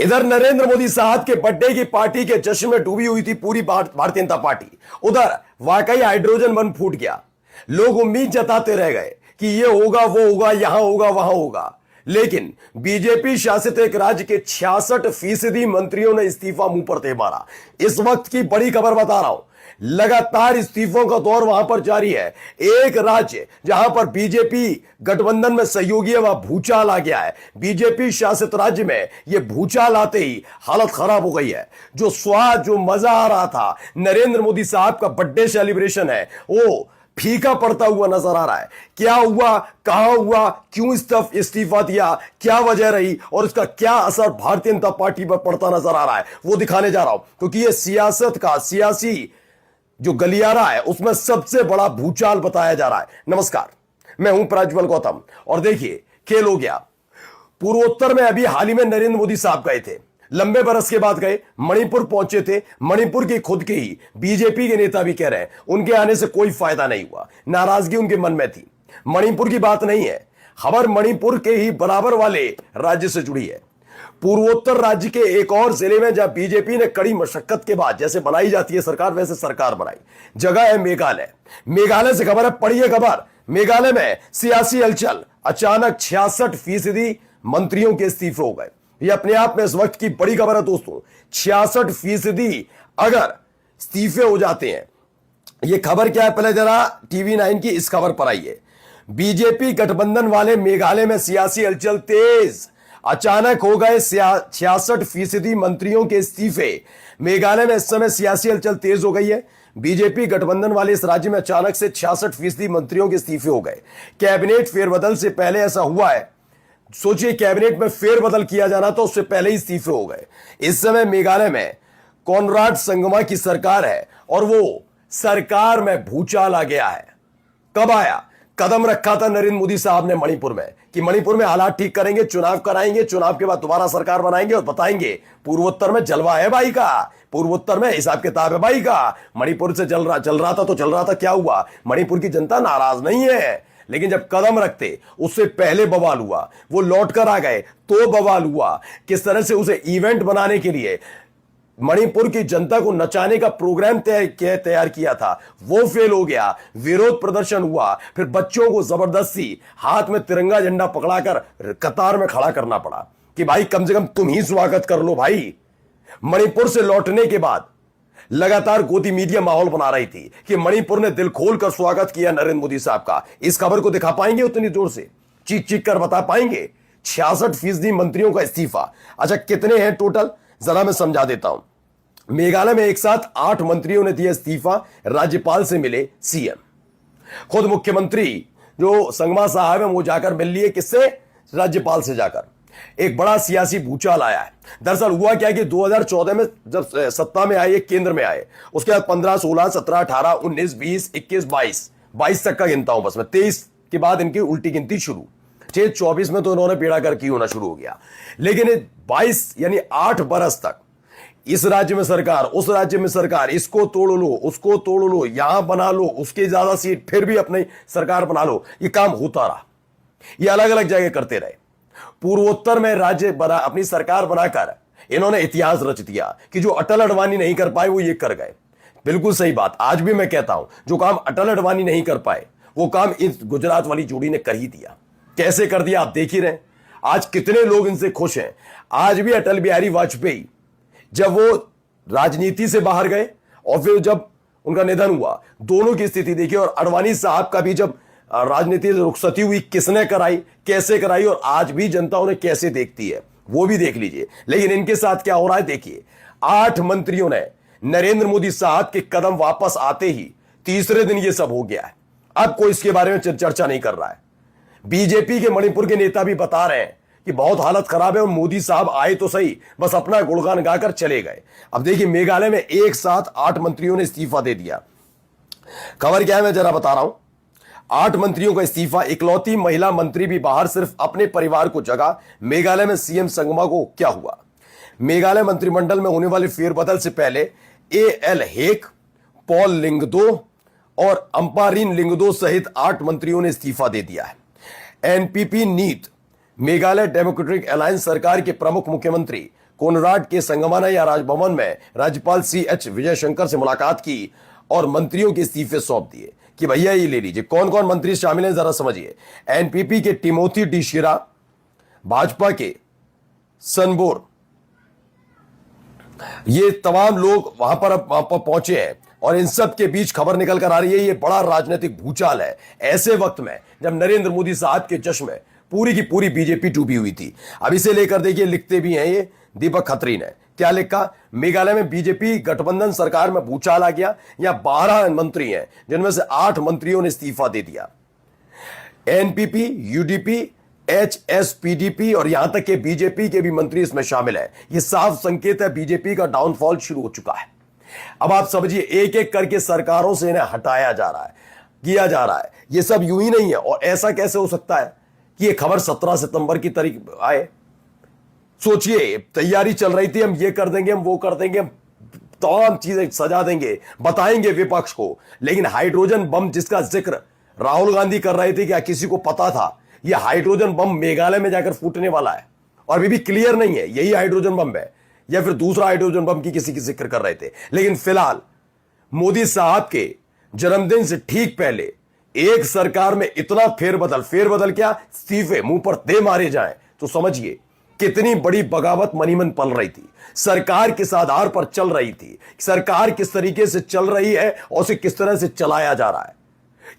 इधर नरेंद्र मोदी साहब के बर्थडे की पार्टी के जश्न में डूबी हुई थी पूरी भारतीय जनता पार्टी। उधर वाकई हाइड्रोजन बम फूट गया। लोग उम्मीद जताते रह गए कि ये होगा, वो होगा, यहां होगा, वहां होगा, लेकिन बीजेपी शासित एक राज्य के 66% मंत्रियों ने इस्तीफा मुंह पर दे मारा। इस वक्त की बड़ी खबर बता रहा हूं, लगातार इस्तीफों का दौर वहां पर जारी है। एक राज्य जहां पर बीजेपी गठबंधन में सहयोगी है, वहां भूचाल आ गया है। बीजेपी शासित राज्य में यह भूचाल आते ही हालत खराब हो गई है। जो स्वाद, जो मजा आ रहा था, नरेंद्र मोदी साहब का बर्थडे सेलिब्रेशन है, वो फीका पड़ता हुआ नजर आ रहा है। क्या हुआ, कहां हुआ, क्यों इस्तीफा दिया, क्या वजह रही और इसका क्या असर भारतीय जनता पार्टी पर पड़ता नजर आ रहा है, वो दिखाने जा रहा हूं। क्योंकि यह सियासत का, सियासी जो गलियारा है, उसमें सबसे बड़ा भूचाल बताया जा रहा है। नमस्कार, मैं हूं प्रज्वल गौतम और देखिए, खेल हो गया। पूर्वोत्तर में अभी हाल ही में नरेंद्र मोदी साहब गए थे, लंबे बरस के बाद गए, मणिपुर पहुंचे थे। मणिपुर की खुद के ही बीजेपी के नेता भी कह रहे हैं उनके आने से कोई फायदा नहीं हुआ, नाराजगी उनके मन में थी। मणिपुर की बात नहीं है, खबर मणिपुर के ही बराबर वाले राज्य से जुड़ी है। पूर्वोत्तर राज्य के एक और जिले में जहां बीजेपी ने कड़ी मशक्कत के बाद जैसे बनाई जाती है सरकार, वैसे सरकार बनाई, जगह है मेघालय। मेघालय से खबर है, पढ़िए खबर। मेघालय में सियासी हलचल, अचानक 66% मंत्रियों के इस्तीफे हो गए। ये अपने आप में इस वक्त की बड़ी खबर है दोस्तों। 66% अगर इस्तीफे हो जाते हैं, ये खबर क्या है, पहले जरा TV9 की इस खबर पर आइए। बीजेपी गठबंधन वाले मेघालय में सियासी हलचल तेज, अचानक हो गए 66% मंत्रियों के इस्तीफे। मेघालय में इस समय सियासी हलचल तेज हो गई है। बीजेपी गठबंधन वाले इस राज्य में अचानक से 66% मंत्रियों के इस्तीफे हो गए। कैबिनेट फेरबदल से पहले ऐसा हुआ है। सोचिए, कैबिनेट में फेरबदल किया जाना तो उससे पहले ही इस्तीफे हो गए। इस समय मेघालय में कॉनराड संगमा की सरकार है और वो सरकार में भूचाल आ गया है। कब आया? कदम रखा था नरेंद्र मोदी साहब ने मणिपुर में कि मणिपुर में हालात ठीक करेंगे, चुनाव कराएंगे, चुनाव के बाद दोबारा सरकार बनाएंगे और बताएंगे पूर्वोत्तर में जलवा है भाई का, पूर्वोत्तर में हिसाब किताब है भाई का। मणिपुर से चल रहा था तो चल रहा था, क्या हुआ? मणिपुर की जनता नाराज नहीं है, लेकिन जब कदम रखते उससे पहले बवाल हुआ, वो लौट कर आ गए तो बवाल हुआ। किस तरह से उसे इवेंट बनाने के लिए मणिपुर की जनता को नचाने का प्रोग्राम तैयार किया था, वो फेल हो गया। विरोध प्रदर्शन हुआ, फिर बच्चों को जबरदस्ती हाथ में तिरंगा झंडा पकड़ाकर कतार में खड़ा करना पड़ा कि भाई कम से कम तुम ही स्वागत कर लो भाई। मणिपुर से लौटने के बाद लगातार गोदी मीडिया माहौल बना रही थी कि मणिपुर ने दिल खोलकर स्वागत किया नरेंद्र मोदी साहब का। इस खबर को दिखा पाएंगे उतनी जोर से, चीख चीख कर बता पाएंगे? 66% मंत्रियों का इस्तीफा। अच्छा, कितने हैं टोटल, जरा मैं समझा देता हूं। मेघालय में एक साथ 8 मंत्रियों ने दिया इस्तीफा, राज्यपाल से मिले सीएम। खुद मुख्यमंत्री जो संगमा साहब है वो जाकर मिल लिए, किससे? राज्यपाल से जाकर। एक बड़ा सियासी भूचाल आया है। दरअसल हुआ क्या कि 2014 में जब सत्ता में आए, केंद्र में आए, उसके बाद 15, 16, 17, 18, 19, 20, 21, 22 तक का गिनता हूं बस मैं। 23 के बाद इनकी उल्टी गिनती शुरू। 24 में तो इन्होंने बेड़ा गर्क होना शुरू हो गया, लेकिन 22 यानी 8 बरस तक इस राज्य में सरकार, उस राज्य में सरकार, इसको तोड़ लो, उसको तोड़ लो, यहां बना लो, उसके ज्यादा सीट, फिर भी अपनी सरकार बना लो, ये काम होता रहा। ये अलग अलग जगह करते रहे। पूर्वोत्तर में राज्य बना, अपनी सरकार बनाकर इन्होंने इतिहास रच दिया कि जो अटल अडवाणी नहीं कर पाए वो ये कर गए। बिल्कुल सही बात, आज भी मैं कहता हूं, जो काम अटल अडवाणी नहीं कर पाए वो काम इस गुजरात वाली जोड़ी ने कर ही दिया। कैसे कर दिया आप देख ही रहे। आज कितने लोग इनसे खुश हैं। आज भी अटल बिहारी वाजपेयी जब वो राजनीति से बाहर गए और फिर जब उनका निधन हुआ, दोनों की स्थिति देखिए। और अडवाणी साहब का भी जब राजनीति से रुखसती हुई, किसने कराई, कैसे कराई और आज भी जनता उन्हें कैसे देखती है, वो भी देख लीजिए। लेकिन इनके साथ क्या हो रहा है देखिए। 8 मंत्रियों ने नरेंद्र मोदी साहब के कदम वापस आते ही तीसरे दिन ये सब हो गया है। अब कोई इसके बारे में चर्चा नहीं कर रहा है। बीजेपी के मणिपुर के नेता भी बता रहे हैं कि बहुत हालत खराब है और मोदी साहब आए तो सही, बस अपना गुणगान गाकर चले गए। अब देखिए, मेघालय में एक साथ 8 मंत्रियों ने इस्तीफा दे दिया। खबर क्या है मैं जरा बता रहा हूं। 8 मंत्रियों का इस्तीफा, इकलौती महिला मंत्री भी बाहर, सिर्फ अपने परिवार को जगा। मेघालय में सीएम संगमा को क्या हुआ? मेघालय मंत्रिमंडल में होने वाले फेरबदल से पहले AL हेक, पॉल लिंगदो और अंपारीन लिंगदो सहित 8 मंत्रियों ने इस्तीफा दे दिया है। NPP नीत, मेघालय डेमोक्रेटिक अलायंस सरकार के प्रमुख मुख्यमंत्री कोनराड के संगमाना राजभवन में राज्यपाल CH विजयशंकर से मुलाकात की और मंत्रियों के इस्तीफे सौंप दिए कि भैया ये ले लीजिए। कौन कौन मंत्री शामिल हैं जरा समझिए। एनपीपी के टिमोथी डी शिरा, भाजपा के सनबोर, ये तमाम लोग वहां पर पहुंचे हैं और इन सब के बीच खबर निकल कर आ रही है ये बड़ा राजनीतिक भूचाल है ऐसे वक्त में जब नरेंद्र मोदी साहब के जश्न में पूरी की पूरी बीजेपी डूबी हुई थी। अब इसे लेकर देखिए लिखते भी हैं ये दीपक खत्री ने क्या लिखा, मेघालय में बीजेपी गठबंधन सरकार में भूचाल आ गया। यहां 12 मंत्री हैं जिनमें से 8 मंत्रियों ने इस्तीफा दे दिया। एनपीपी, यूडीपी, HSPDP और यहां तक के बीजेपी के भी मंत्री इसमें शामिल है। यह साफ संकेत है बीजेपी का डाउनफॉल शुरू हो चुका है। अब आप समझिए एक एक करके सरकारों से इन्हें हटाया जा रहा है, किया जा रहा है। यह सब यूं ही नहीं है। और ऐसा कैसे हो सकता है कि यह खबर 17 सितंबर की तारीख आए। सोचिए तैयारी चल रही थी, हम ये कर देंगे, हम वो कर देंगे, हम तमाम चीजें सजा देंगे, बताएंगे विपक्ष को। लेकिन हाइड्रोजन बम जिसका जिक्र राहुल गांधी कर रहे थे, क्या किसी को पता था यह हाइड्रोजन बम मेघालय में जाकर फूटने वाला है? और अभी भी क्लियर नहीं है यही हाइड्रोजन बम है या फिर दूसरा हाइड्रोजन बम की किसी की जिक्र कर रहे थे। लेकिन फिलहाल मोदी साहब के जन्मदिन से ठीक पहले एक सरकार में इतना फेरबदल क्या, इस्तीफे मुंह पर दे मारे जाएं, तो समझिए कितनी बड़ी बगावत मनीमन पल रही थी। सरकार किस आधार पर चल रही थी, सरकार किस तरीके से चल रही है और उसे किस तरह से चलाया जा रहा है।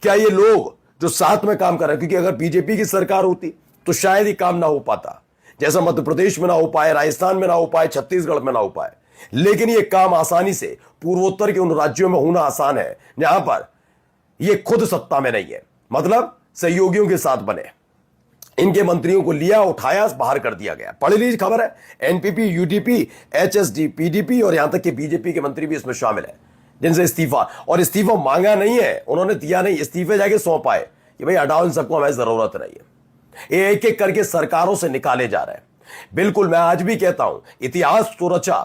क्या ये लोग जो साथ में काम कर रहे हैं, क्योंकि अगर बीजेपी की सरकार होती तो शायद ही काम ना हो पाता, जैसा मध्य प्रदेश में ना हो पाए, राजस्थान में ना हो पाए, छत्तीसगढ़ में ना हो पाए। लेकिन यह काम आसानी से पूर्वोत्तर के उन राज्यों में होना आसान है जहां पर यह खुद सत्ता में नहीं है, मतलब सहयोगियों के साथ बने। इनके मंत्रियों को लिया, उठाया, बाहर कर दिया गया। पढ़ लीजिए खबर है। एनपीपी, यूडीपी, HSPDP और यहां तक कि बीजेपी के मंत्री भी इसमें शामिल है जिनसे इस्तीफा मांगा नहीं है, उन्होंने दिया नहीं, इस्तीफे जाके सौंप आए कि भाई हटाओ इन सबको, हमें जरूरत नहीं है। ये एक एक करके सरकारों से निकाले जा रहे हैं। बिल्कुल मैं आज भी कहता हूं इतिहास तो रचा,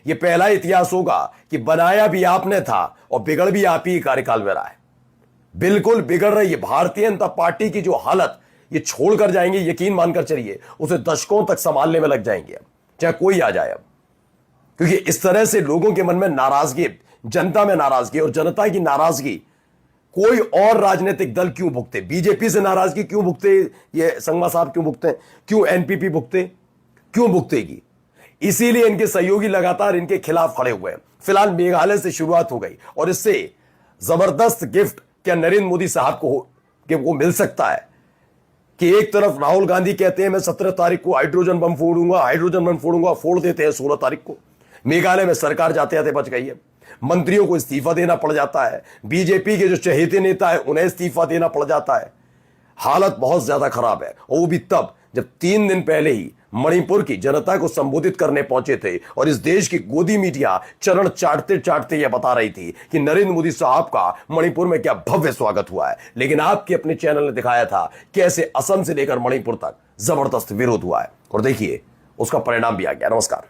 ये पहला इतिहास होगा कि बनाया भी आपने था और बिगड़ भी आप ही कार्यकाल में रहा है। बिल्कुल बिगड़ रही है भारतीय जनता पार्टी की जो हालत, ये छोड़कर जाएंगे, यकीन मानकर चलिए उसे दशकों तक संभालने में लग जाएंगे अब, चाहे कोई आ जाए अब। क्योंकि इस तरह से लोगों के मन में नाराजगी, जनता में नाराजगी, और जनता की नाराजगी कोई और राजनीतिक दल क्यों भुगते? बीजेपी से नाराजगी क्यों भुगते? ये संगमा साहब क्यों भुगते? क्यों एनपीपी भुगते? क्यों भुगतेगी? इसीलिए इनके सहयोगी लगातार इनके खिलाफ खड़े हुए हैं। फिलहाल मेघालय से शुरुआत हो गई और इससे जबरदस्त गिफ्ट क्या नरेंद्र मोदी साहब को मिल सकता है कि एक तरफ राहुल गांधी कहते हैं मैं 17 तारीख को हाइड्रोजन बम फोड़ूंगा, फोड़ देते हैं 16 तारीख को। मेघालय में सरकार जाते जाते बच गई है, मंत्रियों को इस्तीफा देना पड़ जाता है, बीजेपी के जो चहेते नेता है उन्हें इस्तीफा देना पड़ जाता है। हालत बहुत ज्यादा खराब है, और वो भी तब जब 3 दिन पहले ही मणिपुर की जनता को संबोधित करने पहुंचे थे और इस देश की गोदी मीडिया चरण चाटते यह बता रही थी कि नरेंद्र मोदी साहब का मणिपुर में क्या भव्य स्वागत हुआ है। लेकिन आपके अपने चैनल ने दिखाया था कैसे असम से लेकर मणिपुर तक जबरदस्त विरोध हुआ है, और देखिए उसका परिणाम भी आ गया। नमस्कार।